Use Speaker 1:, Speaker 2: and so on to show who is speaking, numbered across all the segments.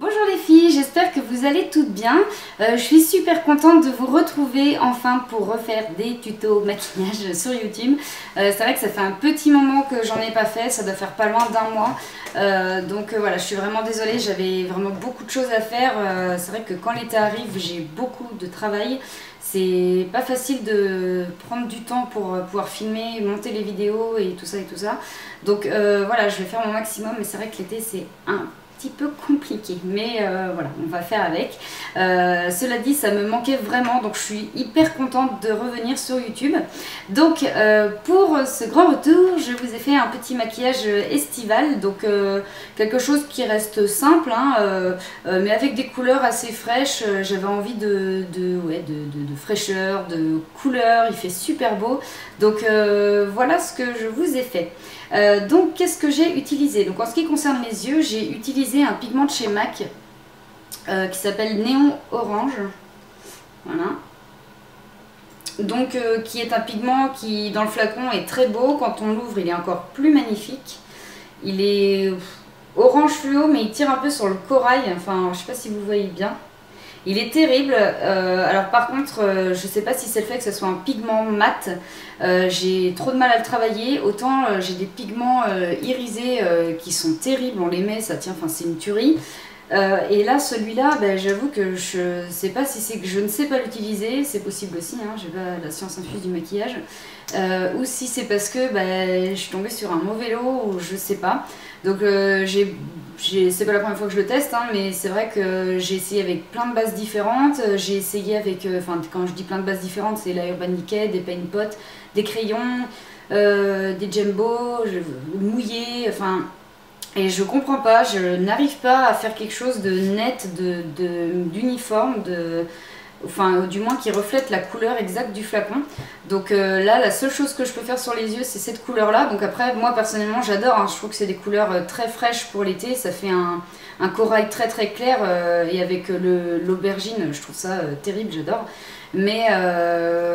Speaker 1: Bonjour les filles, j'espère que vous allez toutes bien. Je suis super contente de vous retrouver enfin pour refaire des tutos maquillage sur YouTube. C'est vrai que ça fait un petit moment que j'en ai pas fait, ça doit faire pas loin d'un mois. Donc voilà, je suis vraiment désolée, j'avais vraiment beaucoup de choses à faire. C'est vrai que quand l'été arrive, j'ai beaucoup de travail. C'est pas facile de prendre du temps pour pouvoir filmer, monter les vidéos et tout ça et tout ça. Donc voilà, je vais faire mon maximum, mais c'est vrai que l'été c'est un petit peu compliqué, mais voilà, on va faire avec. Cela dit, ça me manquait vraiment, donc je suis hyper contente de revenir sur YouTube. Donc pour ce grand retour, je vous ai fait un petit maquillage estival, donc quelque chose qui reste simple, hein, mais avec des couleurs assez fraîches. J'avais envie de fraîcheur, de couleur, il fait super beau. Donc voilà ce que je vous ai fait. Donc qu'est-ce que j'ai utilisé? Donc en ce qui concerne mes yeux, j'ai utilisé un pigment de chez MAC qui s'appelle Néon Orange. Voilà. Donc qui est un pigment qui dans le flacon est très beau. Quand on l'ouvre, il est encore plus magnifique. Il est orange fluo, mais il tire un peu sur le corail. Enfin, je sais pas si vous voyez bien. Il est terrible. Alors par contre, je sais pas si c'est le fait que ce soit un pigment mat. J'ai trop de mal à le travailler. Autant j'ai des pigments irisés qui sont terribles. On les met, ça tient, enfin c'est une tuerie. Et là, celui-là, ben, j'avoue que je sais pas si c'est que je ne sais pas l'utiliser. C'est possible aussi, hein, j'ai pas la science infuse du maquillage. Ou si c'est parce que ben, je suis tombée sur un mauvais lot ou je sais pas. Donc c'est pas la première fois que je le teste, hein, mais c'est vrai que j'ai essayé avec plein de bases différentes. J'ai essayé avec, enfin quand je dis plein de bases différentes, c'est la Urban Decay, des paint pots, des crayons, des Jumbo, mouillés, enfin... Et je comprends pas, je n'arrive pas à faire quelque chose de net, d'uniforme, enfin du moins qui reflète la couleur exacte du flacon. Donc là, la seule chose que je peux faire sur les yeux, c'est cette couleur-là. Donc après, moi personnellement, j'adore, hein. Je trouve que c'est des couleurs très fraîches pour l'été. Ça fait un corail très très clair et avec l'aubergine, je trouve ça terrible, j'adore. Mais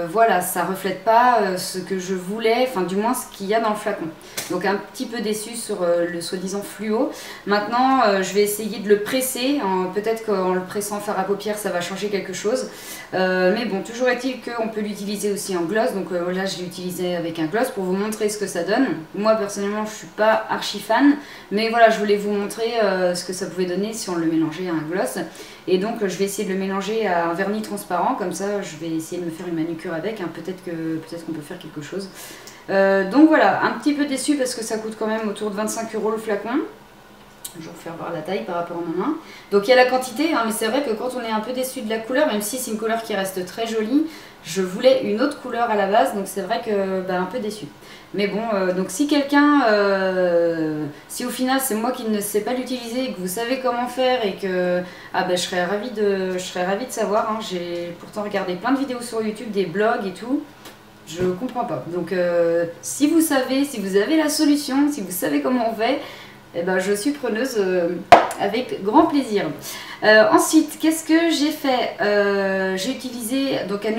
Speaker 1: voilà, ça reflète pas ce que je voulais, enfin du moins ce qu'il y a dans le flacon. Donc un petit peu déçue sur le soi-disant fluo. Maintenant, je vais essayer de le presser. Peut-être qu'en le pressant fard à paupières, ça va changer quelque chose. Mais bon, toujours est-il qu'on peut l'utiliser aussi en gloss. Donc là, je l'ai utilisé avec un gloss pour vous montrer ce que ça donne. Moi, personnellement, je suis pas archi fan. Mais voilà, je voulais vous montrer ce que ça pouvait donner si on le mélangeait à un gloss. Et donc, je vais essayer de le mélanger à un vernis transparent. Comme ça, je vais essayer de me faire une manucure avec. Hein. Peut-être qu'on peut faire quelque chose. Donc voilà, un petit peu déçu parce que ça coûte quand même autour de 25 € le flacon. Je vais vous faire voir la taille par rapport à ma main. Donc il y a la quantité, hein, mais c'est vrai que quand on est un peu déçu de la couleur, même si c'est une couleur qui reste très jolie, je voulais une autre couleur à la base, donc c'est vrai que bah, un peu déçu. Mais bon, donc si quelqu'un, si au final c'est moi qui ne sais pas l'utiliser et que vous savez comment faire et que ah bah, je serais ravie de savoir. Hein. J'ai pourtant regardé plein de vidéos sur YouTube, des blogs et tout. Je comprends pas. Donc si vous savez, si vous avez la solution, si vous savez comment on fait, eh ben, je suis preneuse avec grand plaisir. Ensuite, qu'est-ce que j'ai fait? J'ai utilisé donc un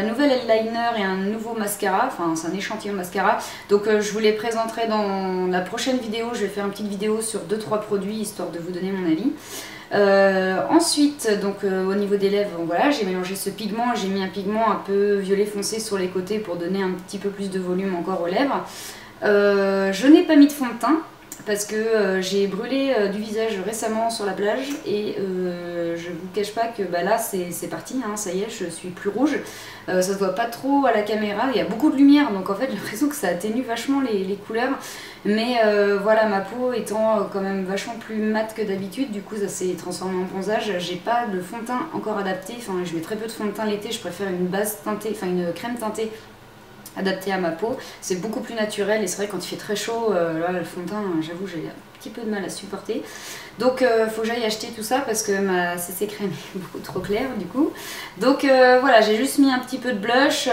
Speaker 1: nouvel eyeliner et un nouveau mascara. Enfin, c'est un échantillon mascara. Donc je vous les présenterai dans la prochaine vidéo. Je vais faire une petite vidéo sur 2-3 produits, histoire de vous donner mon avis. Ensuite, donc au niveau des lèvres, voilà, j'ai mélangé ce pigment, j'ai mis un pigment un peu violet foncé sur les côtés pour donner un petit peu plus de volume encore aux lèvres. Je n'ai pas mis de fond de teint parce que j'ai brûlé du visage récemment sur la plage et je vous cache pas que bah, là c'est parti, hein, ça y est, je suis plus rouge. Ça se voit pas trop à la caméra, il y a beaucoup de lumière donc en fait j'ai l'impression que ça atténue vachement les couleurs. Mais voilà, ma peau étant quand même vachement plus mate que d'habitude, du coup ça s'est transformé en bronzage. J'ai pas de fond de teint encore adapté, enfin je mets très peu de fond de teint l'été, je préfère une base teintée, enfin une crème teintée adapté à ma peau, c'est beaucoup plus naturel et c'est vrai que quand il fait très chaud, là le fond de teint, j'avoue j'ai un petit peu de mal à supporter. Donc faut que j'aille acheter tout ça parce que ma CC crème est beaucoup trop claire du coup. Donc voilà, j'ai juste mis un petit peu de blush,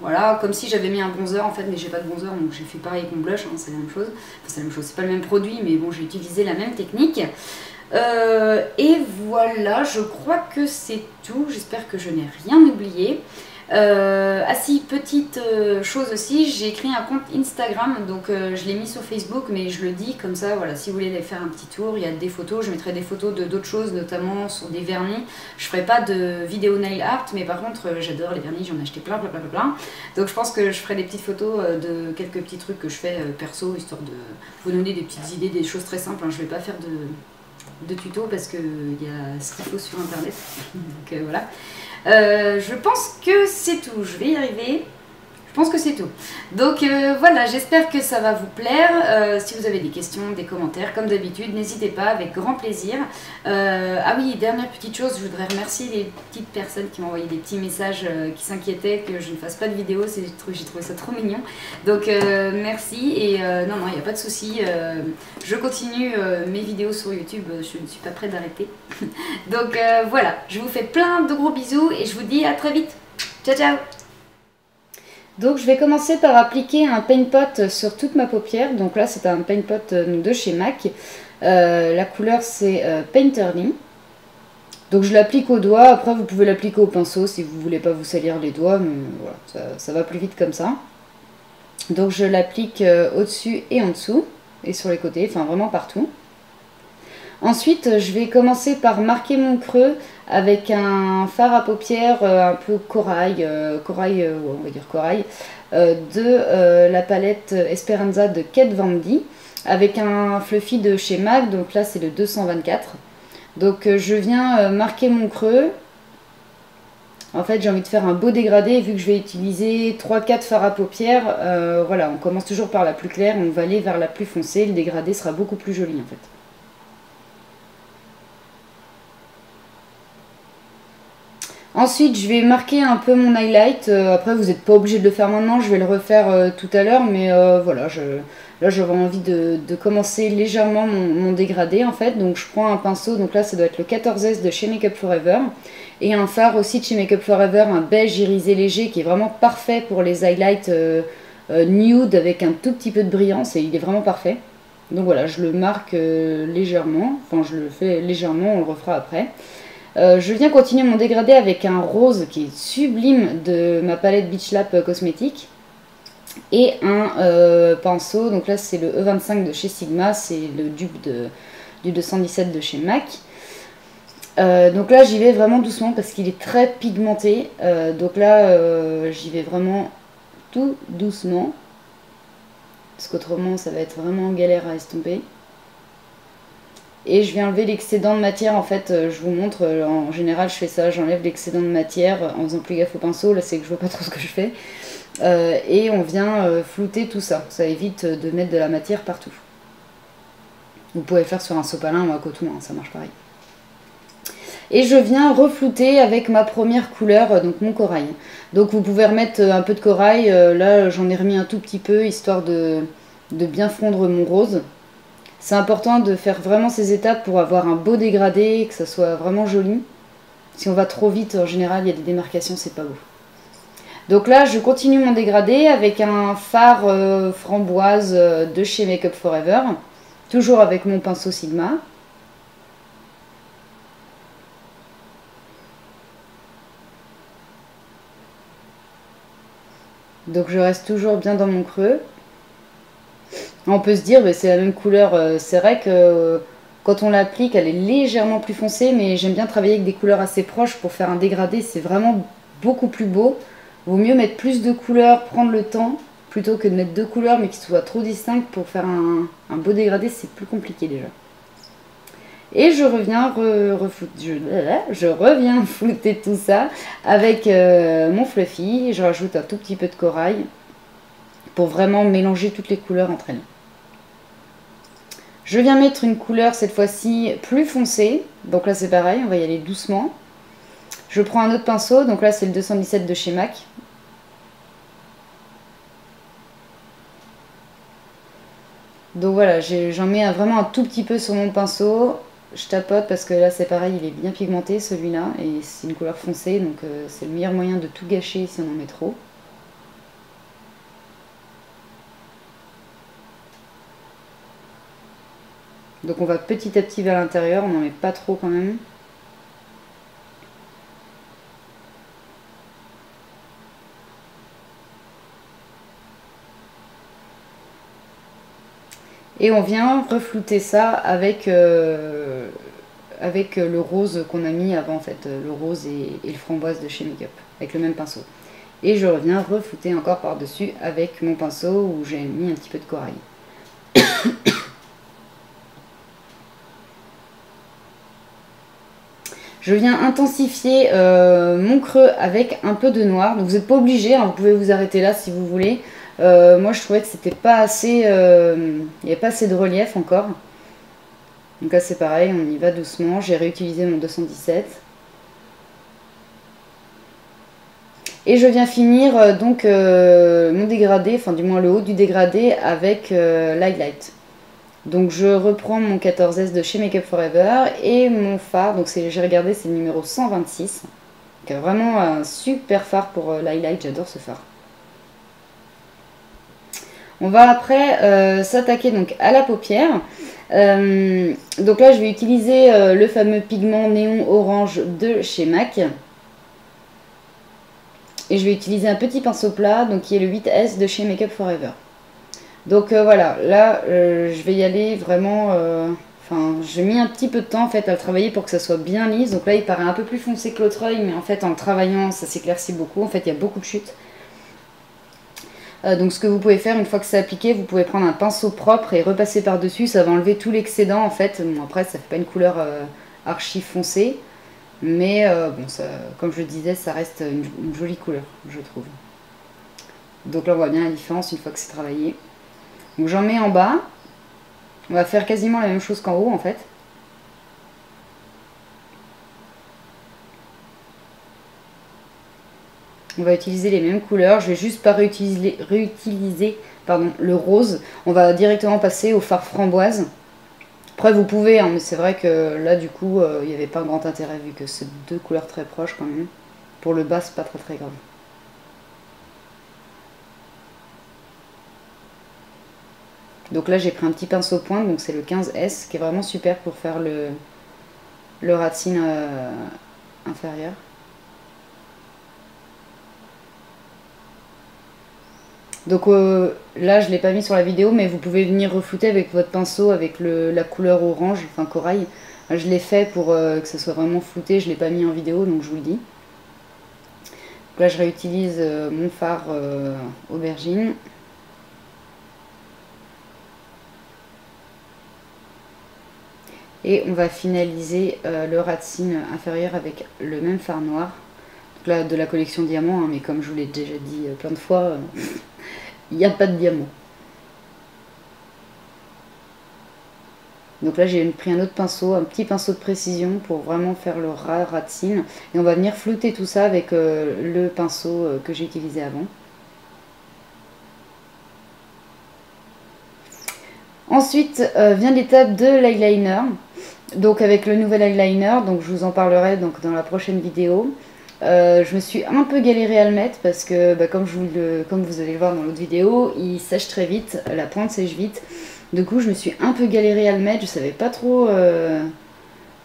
Speaker 1: voilà, comme si j'avais mis un bronzer en fait, mais j'ai pas de bronzer donc j'ai fait pareil avec mon blush, hein, c'est la même chose. Enfin c'est la même chose, c'est pas le même produit mais bon j'ai utilisé la même technique. Et voilà, je crois que c'est tout, j'espère que je n'ai rien oublié. Ah si, petite chose aussi, j'ai créé un compte Instagram, donc je l'ai mis sur Facebook, mais je le dis comme ça, voilà, si vous voulez aller faire un petit tour, il y a des photos, je mettrai des photos de d'autres choses, notamment sur des vernis. Je ferai pas de vidéo nail art, mais par contre j'adore les vernis, j'en ai acheté plein, plein, plein, plein. Donc je pense que je ferai des petites photos de quelques petits trucs que je fais perso, histoire de vous donner des petites idées, des choses très simples, hein. Je vais pas faire de tuto parce qu'il y a ce qu'il faut sur internet, donc voilà. Je pense que c'est tout, je vais y arriver. Je pense que c'est tout. Donc voilà, j'espère que ça va vous plaire. Si vous avez des questions, des commentaires, comme d'habitude, n'hésitez pas, avec grand plaisir. Ah oui, dernière petite chose, je voudrais remercier les petites personnes qui m'ont envoyé des petits messages, qui s'inquiétaient que je ne fasse pas de vidéo. J'ai trouvé ça trop mignon. Donc merci, et non, il n'y a pas de souci. Je continue mes vidéos sur YouTube, je ne suis pas prête d'arrêter. Donc voilà, je vous fais plein de gros bisous et je vous dis à très vite. Ciao, ciao! Donc je vais commencer par appliquer un paint pot sur toute ma paupière. Donc là c'est un paint pot de chez MAC. La couleur c'est Painterly. Donc je l'applique au doigt. Après vous pouvez l'appliquer au pinceau si vous ne voulez pas vous salir les doigts. Mais voilà, ça va plus vite comme ça. Donc je l'applique au-dessus et en dessous. Et sur les côtés, enfin vraiment partout. Ensuite, je vais commencer par marquer mon creux avec un fard à paupières un peu corail, on va dire corail, de la palette Esperanza de Kat Von D, avec un fluffy de chez MAC, donc là c'est le 224. Donc je viens marquer mon creux. En fait, j'ai envie de faire un beau dégradé, vu que je vais utiliser 3-4 fards à paupières. Voilà, on commence toujours par la plus claire, on va aller vers la plus foncée, le dégradé sera beaucoup plus joli en fait. Ensuite, je vais marquer un peu mon highlight. Après, vous n'êtes pas obligé de le faire maintenant, je vais le refaire tout à l'heure. Mais voilà, là j'avais envie de commencer légèrement mon dégradé en fait. Donc je prends un pinceau, donc là ça doit être le 14S de chez Makeup Forever. Et un fard aussi de chez Makeup Forever, un beige irisé léger qui est vraiment parfait pour les highlights nude avec un tout petit peu de brillance. Et il est vraiment parfait. Donc voilà, je le marque légèrement. Enfin, je le fais légèrement, on le refera après. Je viens continuer mon dégradé avec un rose qui est sublime de ma palette Beach Lab cosmétique. Et un pinceau, donc là c'est le E25 de chez Sigma, c'est le dupe du 217 de chez MAC. Donc là j'y vais vraiment doucement parce qu'il est très pigmenté. Donc là j'y vais vraiment tout doucement. Parce qu'autrement ça va être vraiment galère à estomper. Et je viens enlever l'excédent de matière, en fait, je vous montre, en général je fais ça, j'enlève l'excédent de matière en faisant plus gaffe au pinceau, là c'est que je vois pas trop ce que je fais. Et on vient flouter tout ça, ça évite de mettre de la matière partout. Vous pouvez le faire sur un sopalin ou un coton, hein, ça marche pareil. Et je viens reflouter avec ma première couleur, donc mon corail. Donc vous pouvez remettre un peu de corail, là j'en ai remis un tout petit peu, histoire de bien fondre mon rose. C'est important de faire vraiment ces étapes pour avoir un beau dégradé, que ça soit vraiment joli. Si on va trop vite, en général, il y a des démarcations, c'est pas beau. Donc là, je continue mon dégradé avec un fard framboise de chez Makeup Forever. Toujours avec mon pinceau Sigma. Donc je reste toujours bien dans mon creux. On peut se dire, bah, c'est la même couleur. C'est vrai que quand on l'applique, elle est légèrement plus foncée, mais j'aime bien travailler avec des couleurs assez proches pour faire un dégradé. C'est vraiment beaucoup plus beau. Vaut mieux mettre plus de couleurs, prendre le temps, plutôt que de mettre deux couleurs, mais qui soient trop distinctes pour faire un beau dégradé. C'est plus compliqué déjà. Et je reviens je reviens flouter tout ça avec mon fluffy. Je rajoute un tout petit peu de corail pour vraiment mélanger toutes les couleurs entre elles. Je viens mettre une couleur cette fois-ci plus foncée. Donc là c'est pareil, on va y aller doucement. Je prends un autre pinceau, donc là c'est le 217 de chez MAC. Donc voilà, j'en mets vraiment un tout petit peu sur mon pinceau. Je tapote parce que là c'est pareil, il est bien pigmenté celui-là. Et c'est une couleur foncée, donc c'est le meilleur moyen de tout gâcher si on en met trop. Donc on va petit à petit vers l'intérieur, on n'en met pas trop quand même. Et on vient reflouter ça avec, le rose qu'on a mis avant en fait, le rose et le framboise de chez Make Up, avec le même pinceau. Et je reviens reflouter encore par-dessus avec mon pinceau où j'ai mis un petit peu de corail. Je viens intensifier mon creux avec un peu de noir. Donc vous n'êtes pas obligé, hein, vous pouvez vous arrêter là si vous voulez. Moi je trouvais que c'était pas assez, il n'y avait pas assez de relief encore. Donc là c'est pareil, on y va doucement. J'ai réutilisé mon 217. Et je viens finir donc mon dégradé, enfin du moins le haut du dégradé avec l'highlight. Donc je reprends mon 14S de chez Make Up For Ever et mon fard, donc j'ai regardé, c'est le numéro 126. Donc vraiment un super fard pour l'highlight, j'adore ce fard. On va après s'attaquer donc à la paupière. Donc là je vais utiliser le fameux pigment néon orange de chez MAC. Et je vais utiliser un petit pinceau plat, donc qui est le 8S de chez Make Up For Ever. Donc voilà, là je vais y aller vraiment, enfin j'ai mis un petit peu de temps en fait à le travailler pour que ça soit bien lisse. Donc là il paraît un peu plus foncé que l'autre œil, mais en fait en le travaillant ça s'éclaircit beaucoup, en fait il y a beaucoup de chutes. Donc ce que vous pouvez faire une fois que c'est appliqué, vous pouvez prendre un pinceau propre et repasser par dessus, ça va enlever tout l'excédent en fait. Bon, après ça fait pas une couleur archi foncée, mais bon, ça, comme je le disais, ça reste une jolie couleur je trouve. Donc là on voit bien la différence une fois que c'est travaillé. Donc j'en mets en bas. On va faire quasiment la même chose qu'en haut en fait. On va utiliser les mêmes couleurs. Je vais juste pas réutiliser le rose. On va directement passer au fard framboise. Après vous pouvez, hein, mais c'est vrai que là du coup il n'y avait pas grand intérêt vu que c'est deux couleurs très proches quand même. Pour le bas c'est pas très grave. Donc là j'ai pris un petit pinceau pointe, donc c'est le 15S qui est vraiment super pour faire le ras de cils inférieur. Donc là je ne l'ai pas mis sur la vidéo, mais vous pouvez venir reflouter avec votre pinceau avec la couleur orange, enfin corail. Je l'ai fait pour que ça soit vraiment flouté, je ne l'ai pas mis en vidéo donc je vous le dis. Donc là je réutilise mon fard aubergine. Et on va finaliser le ras de cils inférieur avec le même fard noir. Donc là de la collection diamant, hein, mais comme je vous l'ai déjà dit plein de fois, il n'y a pas de diamant. Donc là j'ai pris un autre pinceau, un petit pinceau de précision pour vraiment faire le ras de cils. Et on va venir flouter tout ça avec le pinceau que j'ai utilisé avant. Ensuite vient l'étape de l'eyeliner. Donc avec le nouvel eyeliner, donc je vous en parlerai donc dans la prochaine vidéo. Je me suis un peu galérée à le mettre parce que comme vous allez le voir dans l'autre vidéo, il sèche très vite, la pointe sèche vite. Du coup je me suis un peu galérée à le mettre, je savais pas trop,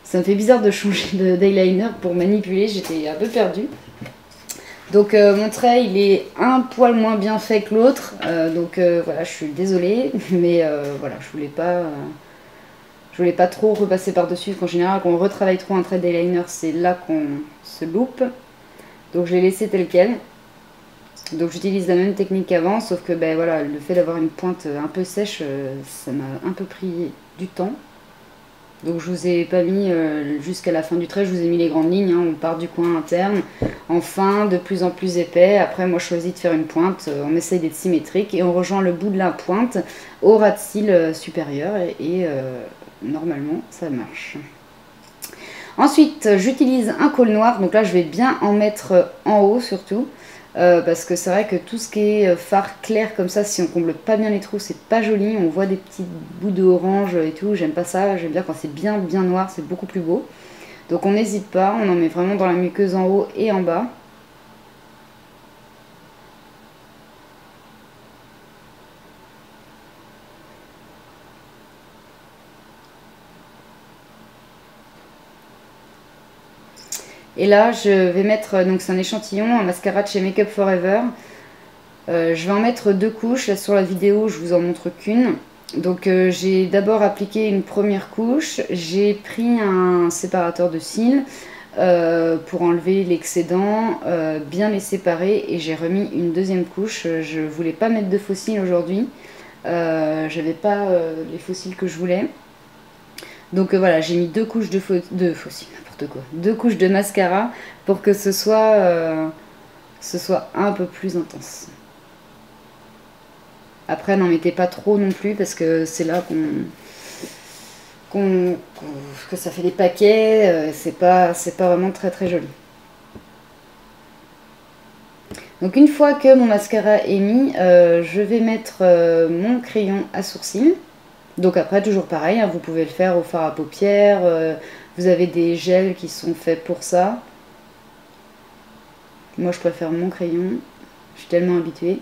Speaker 1: ça me fait bizarre de changer d'eyeliner pour manipuler, j'étais un peu perdue. Donc mon trait il est un poil moins bien fait que l'autre, donc voilà je suis désolée, mais voilà je voulais pas trop repasser par dessus, qu'en général quand on retravaille trop un trait d'eyeliner c'est là qu'on se loupe. Donc je l'ai laissé tel quel. Donc j'utilise la même technique qu'avant, sauf que voilà, le fait d'avoir une pointe un peu sèche, ça m'a un peu pris du temps. Donc je vous ai pas mis jusqu'à la fin du trait, je vous ai mis les grandes lignes, hein. On part du coin interne, en fin, de plus en plus épais. Après moi je choisis de faire une pointe, on essaye d'être symétrique et on rejoint le bout de la pointe au ras de cils supérieur et normalement ça marche. Ensuite j'utilise un col noir, donc là je vais bien en mettre en haut surtout. Parce que c'est vrai que tout ce qui est fard clair comme ça, si on comble pas bien les trous, c'est pas joli. On voit des petits bouts de orange et tout, j'aime pas ça. J'aime bien quand c'est bien noir, c'est beaucoup plus beau. Donc on n'hésite pas, on en met vraiment dans la muqueuse en haut et en bas. Et là je vais mettre, donc c'est un échantillon, un mascara de chez Make Up For Ever. Je vais en mettre 2 couches, là sur la vidéo je vous en montre qu'une. Donc j'ai d'abord appliqué une première couche, j'ai pris un séparateur de cils pour enlever l'excédent, bien les séparer et j'ai remis une deuxième couche. Je voulais pas mettre de faux cils aujourd'hui, j'avais pas les faux cils que je voulais. Donc voilà, j'ai mis deux couches de faux cils, n'importe quoi, deux couches de mascara pour que ce soit un peu plus intense. Après, n'en mettez pas trop non plus parce que c'est là que ça fait des paquets. C'est pas vraiment très très joli. Donc une fois que mon mascara est mis, je vais mettre mon crayon à sourcils. Donc après, toujours pareil, hein, vous pouvez le faire au fard à paupières. Vous avez des gels qui sont faits pour ça. Moi, je préfère mon crayon. Je suis tellement habituée.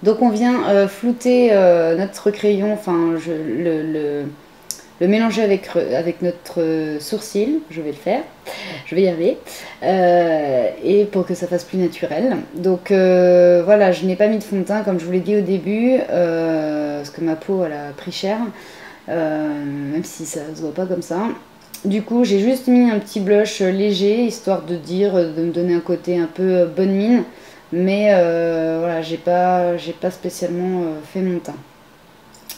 Speaker 1: Donc on vient flouter notre crayon, enfin le mélanger avec notre sourcil, je vais le faire, je vais y arriver, et pour que ça fasse plus naturel. Donc voilà, je n'ai pas mis de fond de teint comme je vous l'ai dit au début, parce que ma peau elle a pris cher, même si ça se voit pas comme ça. Du coup j'ai juste mis un petit blush léger, histoire de me donner un côté un peu bonne mine. Mais voilà, j'ai pas spécialement fait mon teint.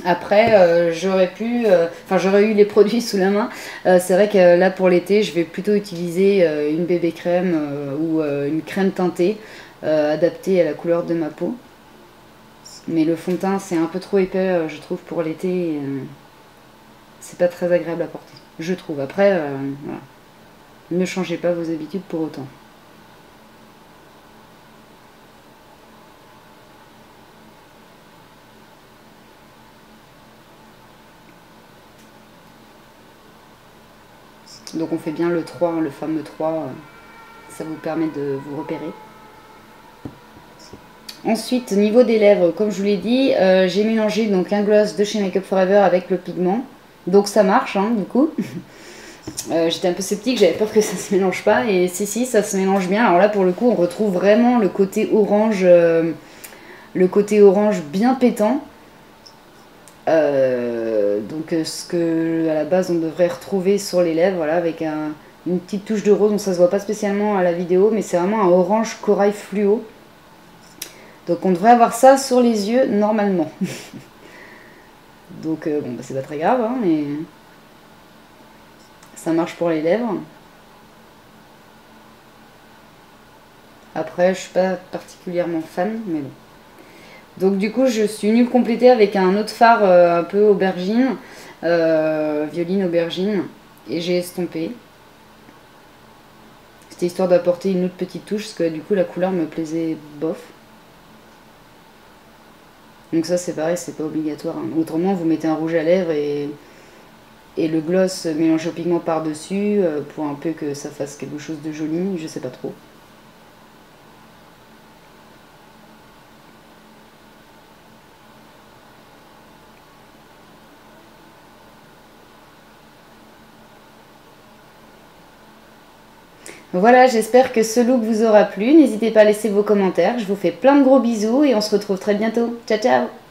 Speaker 1: Après, j'aurais eu les produits sous la main. C'est vrai que là pour l'été, je vais plutôt utiliser une bébé crème ou une crème teintée adaptée à la couleur de ma peau. Mais le fond de teint, c'est un peu trop épais, je trouve, pour l'été. C'est pas très agréable à porter, je trouve. Après, voilà. Ne changez pas vos habitudes pour autant. Donc on fait bien le 3, le fameux 3, ça vous permet de vous repérer. Ensuite, au niveau des lèvres, comme je vous l'ai dit, j'ai mélangé donc un gloss de chez Make Up Forever avec le pigment. Donc ça marche, hein, du coup. J'étais un peu sceptique, j'avais peur que ça se mélange pas. Et si, ça se mélange bien. Alors là, pour le coup, on retrouve vraiment le côté orange bien pétant. Donc ce que à la base on devrait retrouver sur les lèvres, voilà, avec une petite touche de rose. Donc ça se voit pas spécialement à la vidéo, mais c'est vraiment un orange corail fluo. Donc on devrait avoir ça sur les yeux normalement. Donc bon, bah, c'est pas très grave, hein, mais ça marche pour les lèvres. Après, je suis pas particulièrement fan, mais bon. Donc du coup, je suis venue compléter avec un autre fard un peu aubergine, violine aubergine, et j'ai estompé. C'était histoire d'apporter une autre petite touche, parce que du coup la couleur me plaisait bof. Donc ça c'est pareil, c'est pas obligatoire, hein. Autrement, vous mettez un rouge à lèvres et le gloss mélangé au pigment par-dessus, pour un peu que ça fasse quelque chose de joli, je sais pas trop. Voilà, j'espère que ce look vous aura plu. N'hésitez pas à laisser vos commentaires. Je vous fais plein de gros bisous et on se retrouve très bientôt. Ciao, ciao!